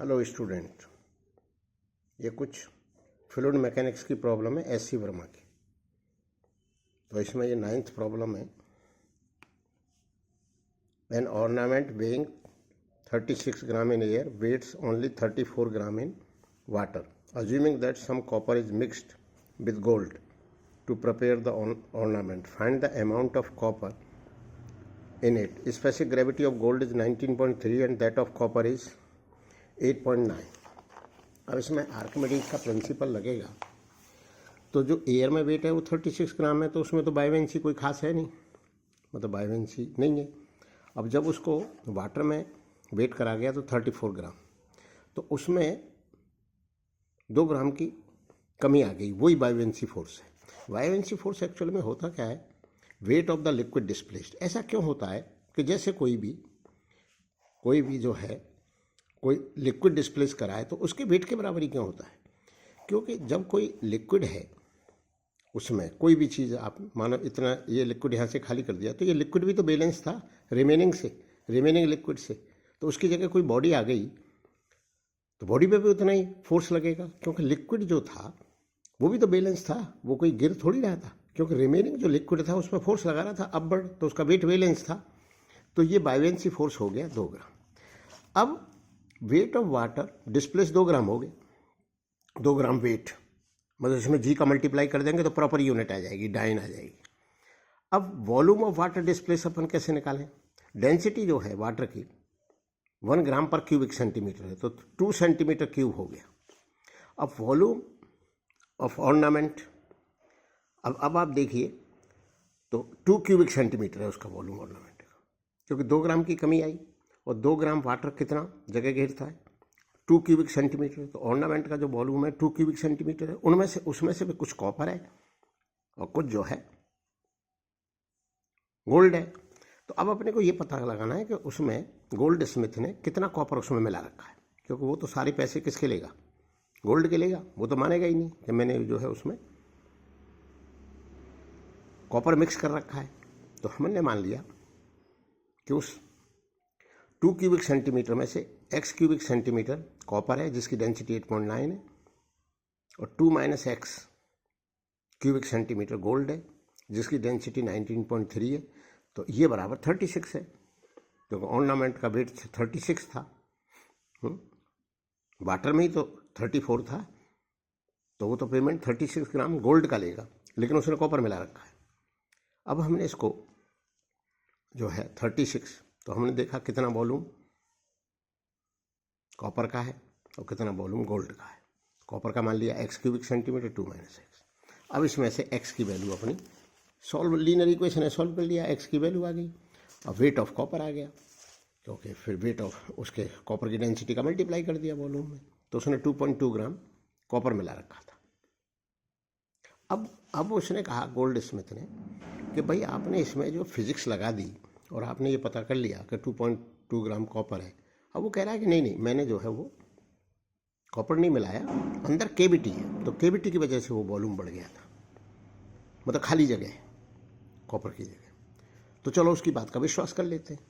Hello student, ये कुछ fluid mechanics की प्रॉब्लम है एस सी वर्मा की। तो इसमें ये 9th प्रॉब्लम है। An ornament weighing 36 gram in air weighs only 34 gram in water, assuming that some copper is mixed with gold to prepare the ornament. Find the amount of copper in it. Specific gravity of gold is 19.3 and that of copper is 8.9. अब इसमें Archimedes का principal लगेगा। तो जो air में wait है वो 36 ग्राम है, तो उसमें तो बायोवेंसी कोई खास है नहीं, मतलब बायोवेंसी नहीं है। अब जब उसको वाटर में वेट करा गया तो 34 ग्राम, तो उसमें 2 ग्राम की कमी आ गई, वही बायोवेंसी फोर्स है। बायोवेंसी फोर्स एक्चुअल में होता क्या है, weight of the liquid displaced. ऐसा क्यों होता है कि जैसे कोई भी जो है कोई लिक्विड डिस्प्लेस कराए तो उसके वेट के बराबर ही क्यों होता है, क्योंकि जब कोई लिक्विड है उसमें कोई भी चीज़, आप मानो इतना ये लिक्विड यहाँ से खाली कर दिया तो ये लिक्विड भी तो बैलेंस था रिमेनिंग लिक्विड से, तो उसकी जगह कोई बॉडी आ गई तो बॉडी पे भी उतना ही फोर्स लगेगा, क्योंकि लिक्विड जो था वो भी तो बैलेंस था, वो कोई गिर थोड़ी रहा था, क्योंकि रिमेनिंग जो लिक्विड था उसमें फोर्स लगा रहा था अपवर्ड, तो उसका वेट बैलेंस था। तो ये बायोवेंसी फोर्स हो गया 2 ग्राम। अब वेट ऑफ वाटर डिस्प्लेस 2 ग्राम हो गए, 2 ग्राम वेट, मतलब इसमें जी का मल्टीप्लाई कर देंगे तो प्रॉपर यूनिट आ जाएगी, डाइन आ जाएगी। अब वॉल्यूम ऑफ वाटर डिस्प्लेस अपन कैसे निकालें, डेंसिटी जो है वाटर की 1 ग्राम पर क्यूबिक सेंटीमीटर है, तो 2 सेंटीमीटर क्यूब हो गया। अब वॉल्यूम ऑफ ऑर्नामेंट, अब आप देखिए तो 2 क्यूबिक सेंटीमीटर है उसका वॉल्यूम ऑर्नामेंट का, क्योंकि 2 ग्राम की कमी आई और 2 ग्राम वाटर कितना जगह घेरता है 2 क्यूबिक सेंटीमीटर, तो ऑर्नामेंट का जो वॉल्यूम है 2 क्यूबिक सेंटीमीटर है। उसमें से भी कुछ कॉपर है और कुछ जो है गोल्ड है। तो अब अपने को ये पता लगाना है कि उसमें गोल्ड स्मिथ ने कितना कॉपर उसमें मिला रखा है, क्योंकि वो तो सारे पैसे किसके लेगा, गोल्ड के लेगा। वो तो मानेगा ही नहीं कि मैंने जो है उसमें कॉपर मिक्स कर रखा है। तो हमने मान लिया कि उस 2 क्यूबिक सेंटीमीटर में से x क्यूबिक सेंटीमीटर कॉपर है जिसकी डेंसिटी 8.9 है, और 2 - x क्यूबिक सेंटीमीटर गोल्ड है जिसकी डेंसिटी 19.3 है। तो ये बराबर 36 है, क्योंकि ऑर्नामेंट का वेट 36 था, वाटर में ही तो 34 था, तो वो तो पेमेंट 36 ग्राम गोल्ड का लेगा, लेकिन उसने कॉपर मिला रखा है। अब हमने इसको जो है 36, तो हमने देखा कितना वॉल्यूम कॉपर का है और कितना वॉल्यूम गोल्ड का है। कॉपर का मान लिया x क्यूबिक सेंटीमीटर 2 - x। अब इसमें से x की वैल्यू अपनी सॉल्व, लीनियर इक्वेशन है, सॉल्व कर लिया, x की वैल्यू आ गई और वेट ऑफ कॉपर आ गया, क्योंकि फिर वेट ऑफ उसके कॉपर की डेंसिटी का मल्टीप्लाई कर दिया वॉल्यूम में, तो उसने 2.2 ग्राम कॉपर मिला रखा था। अब उसने कहा गोल्ड स्मिथ ने कि भाई आपने इसमें जो फिजिक्स लगा दी और आपने ये पता कर लिया कि 2.2 ग्राम कॉपर है। अब वो कह रहा है कि नहीं मैंने जो है वो कॉपर नहीं मिलाया, अंदर केविटी है, तो केविटी की वजह से वो वॉल्यूम बढ़ गया था, मतलब खाली जगह है कॉपर की जगह। तो चलो उसकी बात का विश्वास कर लेते हैं।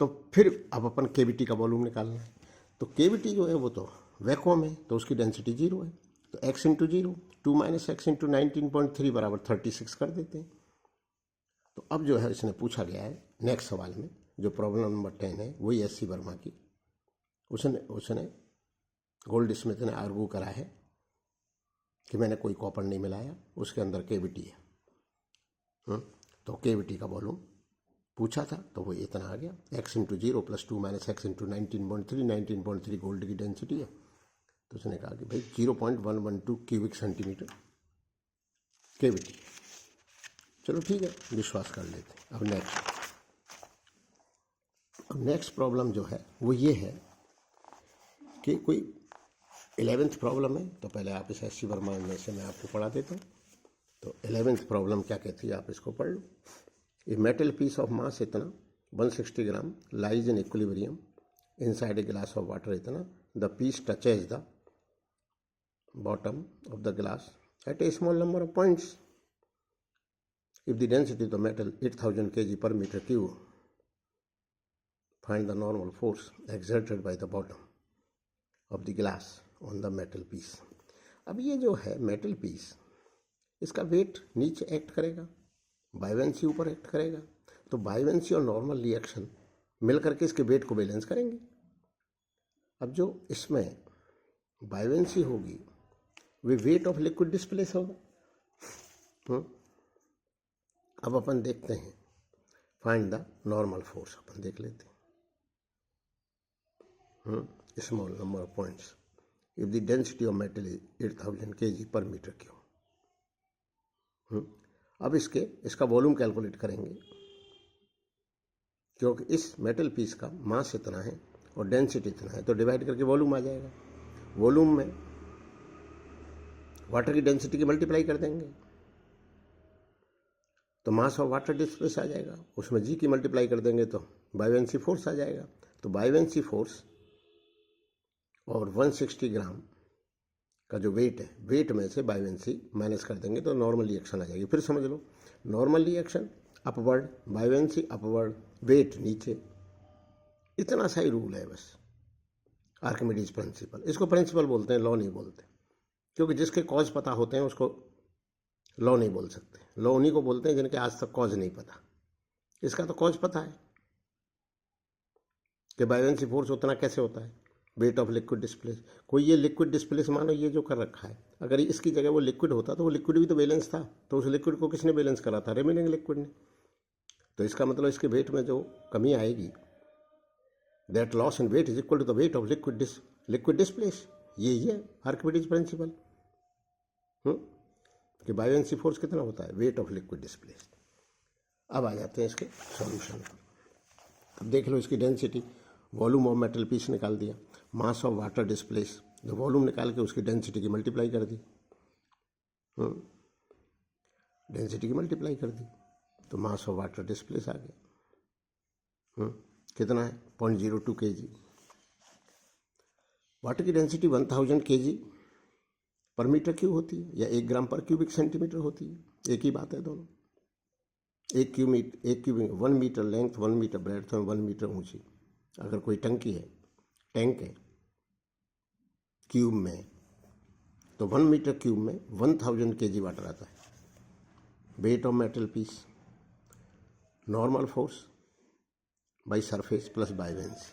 तो फिर अब अपन केविटी का वॉल्यूम निकालना है, तो केविटी जो है वो तो वैक्यूम है, तो उसकी डेंसिटी 0 है, तो x × 0, 2 - x × 19.3 बराबर 36 कर देते हैं। तो अब जो है इसने पूछा गया है नेक्स्ट सवाल में, जो प्रॉब्लम नंबर 10 है, वही एस सी वर्मा की। उसने गोल्ड स्मिथ ने आर्गू करा है कि मैंने कोई कॉपर नहीं मिलाया, उसके अंदर केविटी है। तो केविटी का वॉल्यूम पूछा था, तो वो इतना आ गया, x × 0 + 2 - x × 19.3 गोल्ड की डेंसिटी है। तो उसने कहा कि भाई 0.112 क्यूबिक सेंटीमीटर केविटी। चलो ठीक है, विश्वास कर लेते हैं। अब नेक्स्ट प्रॉब्लम जो है वो ये है कि कोई 11th प्रॉब्लम है, तो पहले आप इस एस सी वर्मा में से मैं आपको पढ़ा देता हूँ। तो 11th प्रॉब्लम क्या कहती है, आप इसको पढ़ लो। A metal piece of mass इतना 160 gram lies in equilibrium inside a glass of water इतना, the piece touches the bottom of the glass at a small number of points. If the density of the metal 8000 kg per meter cube, find the normal force exerted by the bottom. Of the glass on the metal piece. अब ये जो है metal piece, इसका weight नीचे act करेगा, buoyancy ऊपर act करेगा, तो बायोवेंसी और नॉर्मल रिएक्शन मिल करके इसके वेट को बैलेंस करेंगे। अब जो इसमें बायोवेंसी होगी वे वेट ऑफ लिक्विड डिस्प्लेस होगा। अब अपन देखते हैं, फाइंड द नॉर्मल फोर्स अपन देख लेते हैं। Small number of points if the density of metal is 8000 kg पर मीटर क्यूब। अब इसका वॉल्यूम कैलकुलेट करेंगे, क्योंकि इस मेटल पीस का मास इतना है और डेंसिटी इतना है, तो डिवाइड करके वॉल्यूम आ जाएगा। वॉल्यूम में वाटर की डेंसिटी की मल्टीप्लाई कर देंगे तो मास ऑफ वाटर डिस्प्लेस आ जाएगा, उसमें जी की मल्टीप्लाई कर देंगे तो बायोवेंसी फोर्स आ जाएगा। तो बायोवेंसी फोर्स और 160 ग्राम का जो वेट है, वेट में से बायोवेंसी माइनस कर देंगे तो नॉर्मल रिएक्शन आ जाएगी। फिर समझ लो, normal reaction upward, buoyancy upward, weight नीचे, इतना सा ही रूल है बस। आर्किमिडीज प्रिंसिपल, इसको प्रिंसिपल बोलते हैं, लॉ नहीं बोलते, क्योंकि जिसके कॉज पता होते हैं उसको लॉ नहीं बोल सकते। लॉ उन्हीं को बोलते हैं जिनके आज तक कॉज नहीं पता। इसका तो कॉज पता है कि बायोवेंसी फोर्स उतना कैसे होता है, वेट ऑफ लिक्विड डिस्प्लेस। कोई ये लिक्विड डिस्प्लेस मानो ये जो कर रखा है, अगर इसकी जगह वो लिक्विड होता तो वो लिक्विड भी तो बैलेंस था, तो उस लिक्विड को किसने बैलेंस करा था, रिमेनिंग लिक्विड ने। तो इसका मतलब इसके वेट में जो कमी आएगी, that loss in weight is equal to the weight of liquid displace. यही है आर्किमिडीज प्रिंसिपल कि बायोवेंसी फोर्स कितना होता है, वेट ऑफ लिक्विड डिस्प्लेस। अब आ जाते हैं इसके सॉल्यूशन पर। अब देख लो, इसकी density, volume of metal piece निकाल दिया, मास ऑफ वाटर डिस्प्लेस, जो वॉल्यूम निकाल के उसकी डेंसिटी की मल्टीप्लाई कर दी, डेंसिटी की मल्टीप्लाई कर दी तो मास ऑफ वाटर डिस्प्लेस आ गया। कितना है, 0.02 kg। वाटर की डेंसिटी 1000 kg पर मीटर क्यूब होती है या 1 ग्राम पर क्यूबिक सेंटीमीटर होती है, एक ही बात है दोनों। 1 cubic 1 metre length, 1 metre breadth और 1 मीटर ऊंची। अगर कोई टंक है क्यूब में, तो 1 मीटर क्यूब में 1000 kg वाटर आता है। Weight of metal piece, normal force by surface plus buoyancy.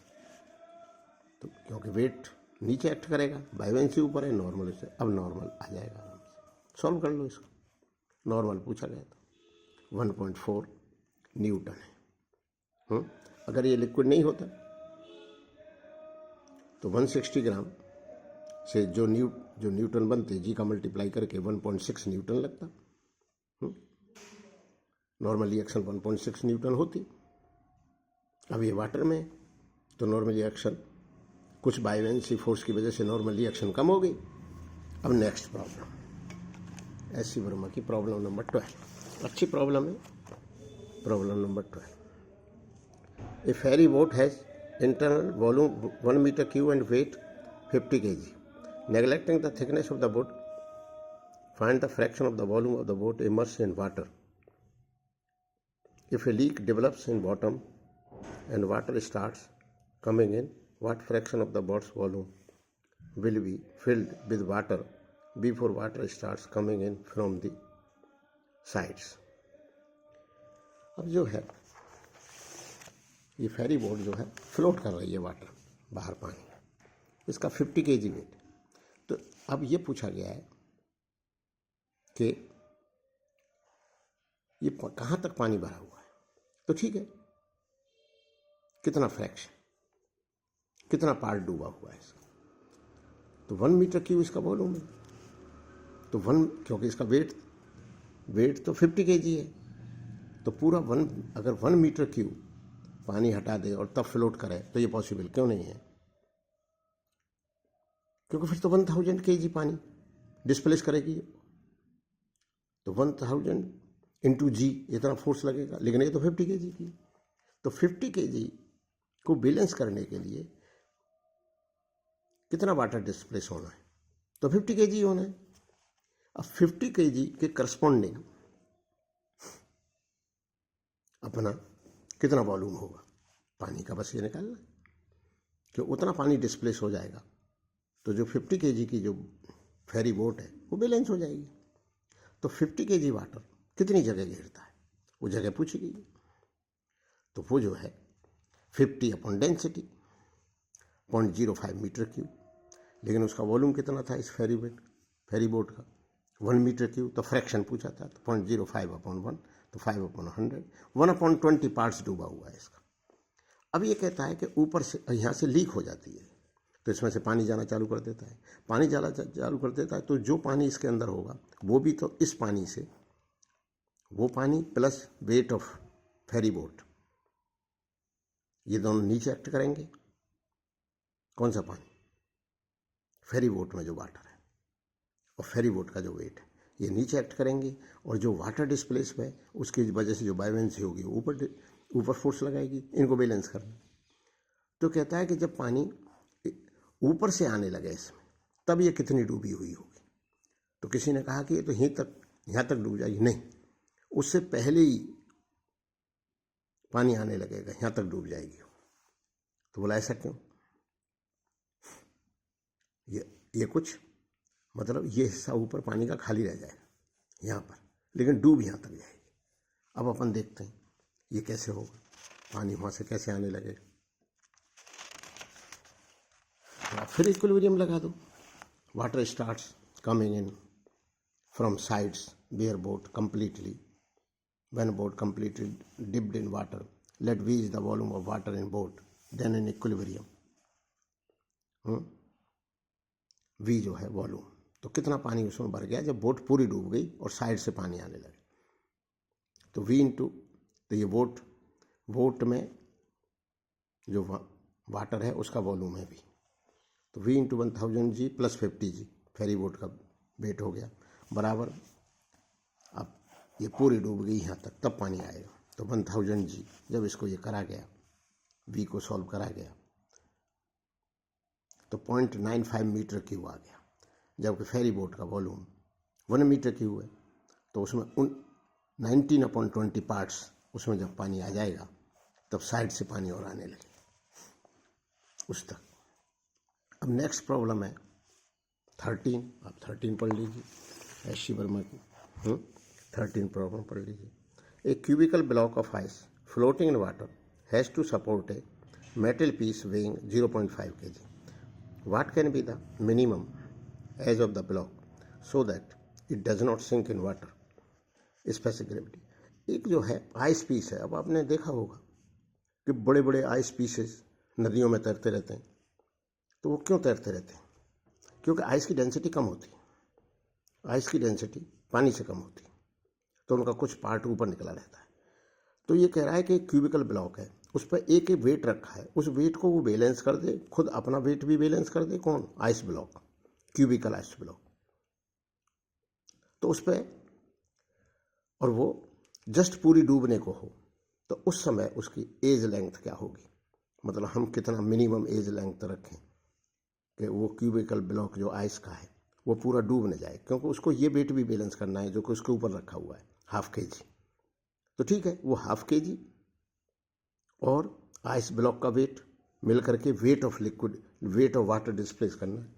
तो क्योंकि वेट नीचे एक्ट करेगा, बायोवेंसी ऊपर है, नॉर्मल से, अब नॉर्मल आ जाएगा आराम से। सॉल्व कर लो इसको। नॉर्मल पूछा गया था, 1.4 न्यूटन है। अगर ये लिक्विड नहीं होता तो 160 ग्राम से जो न्यूटन बनते, जी का मल्टीप्लाई करके 1.6 न्यूटन लगता। नॉर्मल रिएक्शन 1.6 न्यूटन होती। अब ये वाटर में, तो नॉर्मल रिएक्शन कुछ बायोवेंसी फोर्स की वजह से नॉर्मल रिएक्शन कम हो गई। अब next problem, S C Verma की प्रॉब्लम नंबर 12, अच्छी प्रॉब्लम है। Problem number 12, a ferry boat has internal volume 1 metre cube and weight 50 kg. Neglecting the thickness of the boat, find the fraction of the volume of the boat immersed in water. If a leak develops in bottom and water starts coming in, what fraction of the boat's volume will be filled with water before water starts coming in from the sides? अब जो है ये ferry boat जो है float कर रही है water, बाहर पानी, इसका 50 kg वेट। तो अब ये पूछा गया है कि ये कहाँ तक पानी भरा हुआ है। तो ठीक है, कितना फ्रैक्शन, कितना पार्ट डूबा हुआ है इसका, तो 1 मीटर क्यूब इसका वॉल्यूम है। तो क्योंकि इसका वेट तो 50 kg है, तो पूरा अगर 1 मीटर क्यूब पानी हटा दे और तब फ्लोट करे तो ये पॉसिबल क्यों नहीं है, क्योंकि फिर तो 1000 kg पानी डिस्प्लेस करेगी, तो 1000 इंटू जी इतना फोर्स लगेगा, लेकिन ये तो 50 kg की। तो 50 kg को बैलेंस करने के लिए कितना वाटर डिस्प्लेस होना है, तो 50 kg होना है। अब 50 kg के करस्पॉन्डिंग अपना कितना वॉल्यूम होगा पानी का, बस ये निकालना कि उतना पानी डिस्प्लेस हो जाएगा तो जो 50 kg की जो फेरी बोट है वो बैलेंस हो जाएगी। तो 50 kg वाटर कितनी जगह घेरता है वो जगह पूछी गई। तो वो जो है 50 अपॉन डेंसिटी 0.05 मीटर क्यूब, लेकिन उसका वॉल्यूम कितना था इस फेरी बोट का 1 मीटर क्यूब। तो फ्रैक्शन पूछा था तो 0.05 अपॉन 1, तो 5 अपॉन 100, 1/20 पार्ट्स डूबा हुआ है इसका। अब ये कहता है कि ऊपर से यहाँ से लीक हो जाती है तो इसमें से पानी जाना चालू कर देता है। पानी जाना चालू कर देता है तो जो पानी इसके अंदर होगा वो भी तो इस पानी से, वो पानी plus weight of ferry boat, ये दोनों नीचे एक्ट करेंगे। कौन सा पानी? फेरी बोट में जो वाटर है और फेरी बोट का जो वेट है ये नीचे एक्ट करेंगे, और जो वाटर डिस्प्लेस है उसकी वजह से जो बायोवेंसी होगी ऊपर फोर्स लगाएगी इनको बैलेंस करना। तो कहता है कि जब पानी ऊपर से आने लगे इसमें तब ये कितनी डूबी हुई होगी। तो किसी ने कहा कि ये तो यहाँ तक डूब जाएगी। नहीं, उससे पहले ही पानी आने लगेगा, यहाँ तक डूब जाएगी। तो बोला ऐसा क्यों? ये कुछ मतलब ये हिस्सा ऊपर पानी का खाली रह जाएगा यहाँ पर, लेकिन डूब यहाँ तक जाएगी। अब अपन देखते हैं ये कैसे होगा, पानी वहाँ से कैसे आने लगेगा। फिर इक्विलिब्रियम लगा दो। Water starts coming in from sides where boat completely, when boat completely dipped in water, let V is the volume of water in boat, then in equilibrium, V जो है वॉल्यूम, तो कितना पानी उसमें भर गया जब बोट पूरी डूब गई और साइड से पानी आने लगे। तो V इंटू, तो ये बोट में जो वाटर है उसका वॉल्यूम है V, तो V into 1000 G plus 50 G ferry boat का वेट हो गया बराबर। अब ये पूरी डूब गई यहाँ तक तब पानी आएगा, तो 1000 G जब इसको ये करा गया, V को सॉल्व करा गया तो 0.95 मीटर क्यूब आ गया, जबकि फेरी बोट का वॉल्यूम 1 मीटर क्यूब है। तो उसमें 19/20 पार्ट्स उसमें जब पानी आ जाएगा तब साइड से पानी और आने लगे उस तक। अब नेक्स्ट प्रॉब्लम है 13, आप 13 पढ़ लीजिए एस सी वर्मा की 13 प्रॉब्लम पढ़ लीजिए। A cubical block of ice floating in water has to support a metal piece weighing 0.5 kg. What can be the minimum age of the block so that it does not sink in water? Specific gravity. एक जो है ice piece है, अब आपने देखा होगा कि बड़े बड़े आइस पीसेस नदियों में तैरते रहते हैं। तो वो क्यों तैरते रहते हैं? क्योंकि आइस की डेंसिटी कम होती है। आइस की डेंसिटी पानी से कम होती है, तो उनका कुछ पार्ट ऊपर निकला रहता है। तो ये कह रहा है कि क्यूबिकल ब्लॉक है, उस पर एक वेट रखा है, उस वेट को वो बैलेंस कर दे, खुद अपना वेट भी बैलेंस कर दे। कौन? Ice block, cubical ice block. तो उस पर, और वो जस्ट पूरी डूबने को हो, तो उस समय उसकी एज लेंथ क्या होगी, मतलब हम कितना मिनिमम एज लेंथ रखें कि वो क्यूबिकल ब्लॉक जो आइस का है वो पूरा डूब न जाए, क्योंकि उसको ये वेट भी बैलेंस करना है जो कि उसके ऊपर रखा हुआ है 0.5 kg। तो ठीक है, वो 0.5 kg और आइस ब्लॉक का वेट मिल करके wait of liquid, wait of water displace करना है।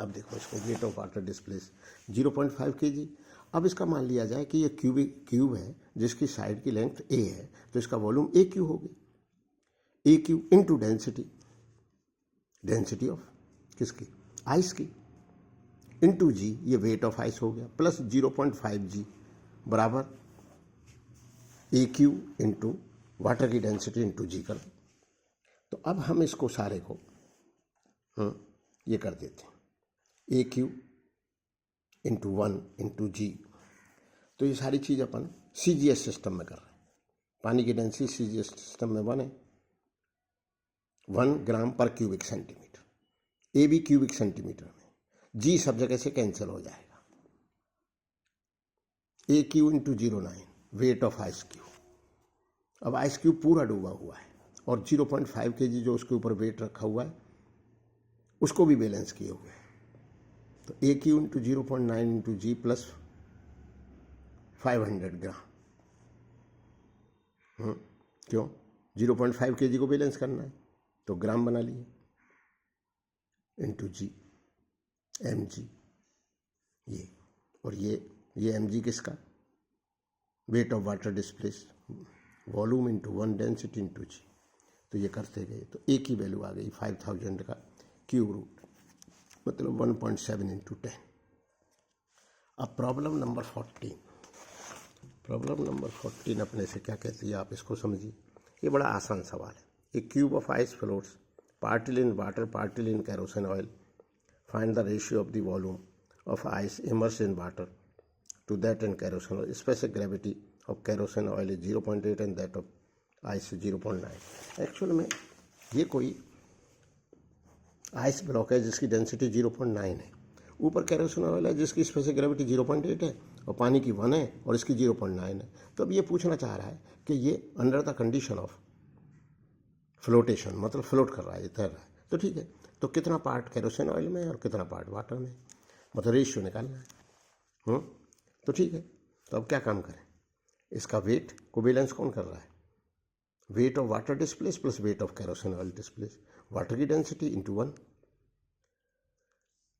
अब देखो इसको wait of water displace 0.5 kg। अब इसका मान लिया जाए कि ये क्यूब है जिसकी साइड की लेंथ a है, तो इसका वॉल्यूम a क्यू हो गया, a Q into density, density of किसकी? आइस की, इंटू g, ये वेट ऑफ आइस हो गया, प्लस 0.5 g बराबर a क्यू इंटू वाटर की डेंसिटी इंटू जी कर। तो अब हम इसको सारे को ये कर देते हैं ए क्यू इंटू 1 इंटू जी। तो ये सारी चीज़ अपन CGS सिस्टम में कर रहे हैं। पानी की डेंसिटी CGS सिस्टम में 1 ग्राम पर क्यूबिक सेंटीमीटर, ए भी क्यूबिक सेंटीमीटर में, जी सब जगह से कैंसिल हो जाएगा। A Q into 0.9 weight of ice cube. अब आइस क्यूब पूरा डूबा हुआ है और 0.5 kg जो उसके ऊपर वेट रखा हुआ है उसको भी बैलेंस किए हुए हैं। तो ए क्यू इंटू 0.9 इंटू जी प्लस 500 ग्राम। क्यों? 0.5 kg को बैलेंस करना है तो ग्राम बना लिए इंटू जी। mg, ये और ये mg किसका, weight of water displace, volume into 1 density into G. तो ये करते गए तो एक ही वैल्यू आ गई 5000 का क्यूब रूट, मतलब 1.7 इंटू 10। अब प्रॉब्लम नंबर 14, प्रॉब्लम नंबर 14 अपने से क्या कहती है आप इसको समझिए। ये बड़ा आसान सवाल है। A cube of ice floats partial in water partial in kerosene oil, find the ratio of the volume of ice immerse in water to that in kerosene oil. Specific gravity of kerosene oil is 0.8 and that of ice is 0.9. Actual में ये कोई ice block है जिसकी density 0.9 है, ऊपर kerosene oil है जिसकी specific gravity 0.8 है और पानी की 1 है और इसकी 0.9 है। तो अब ये पूछना चाह रहा है कि ये under the condition of flotation, मतलब फ्लोट कर रहा है, ये तैर रहा है, तो ठीक है। तो कितना पार्ट केरोसिन ऑयल में और कितना पार्ट वाटर में, मतलब रेशियो निकालना है। तो ठीक है, तो अब क्या काम करें, इसका वेट को बैलेंस कौन कर रहा है, weight of water displace plus weight of kerosene oil displace, water की डेंसिटी इंटू 1,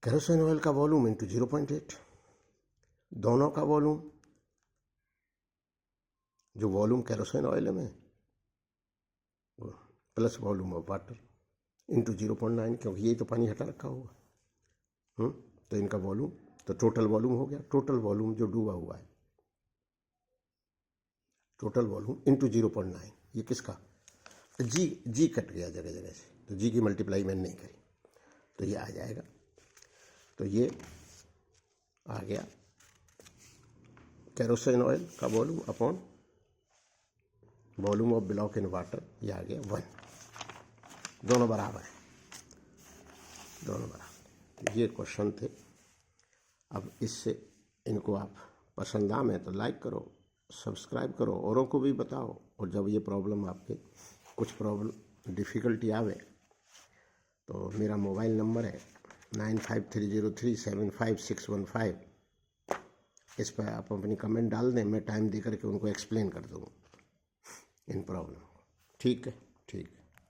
केरोसिन ऑयल का वॉल्यूम इंटू 0.8, दोनों का वॉल्यूम, जो वॉल्यूम केरोसिन ऑयल में plus volume of water into 0.9, क्योंकि यही तो पानी हटा रखा होगा। तो इनका वॉल्यूम, तो टोटल वॉल्यूम हो गया, टोटल वॉल्यूम जो डूबा हुआ है, टोटल वॉल्यूम इंटू 0.9, ये किसका, जी कट गया जगह जगह से, तो जी की मल्टीप्लाई मैंने नहीं करी, तो ये आ जाएगा। तो ये आ गया केरोसिन ऑयल का volume upon volume of block in water, ये आ गया 1, दोनों बराबर है, दोनों बराबर। तो ये क्वेश्चन थे। अब इससे इनको आप पसंद आए तो लाइक करो, सब्सक्राइब करो, औरों को भी बताओ, और जब ये प्रॉब्लम आपके कुछ प्रॉब्लम डिफ़िकल्टी आवे तो मेरा मोबाइल नंबर है 9530375615, इस पर आप अपनी कमेंट डाल दें, मैं टाइम दे करके उनको एक्सप्लेन कर दूँगा इन प्रॉब्लम। ठीक है, ठीक है।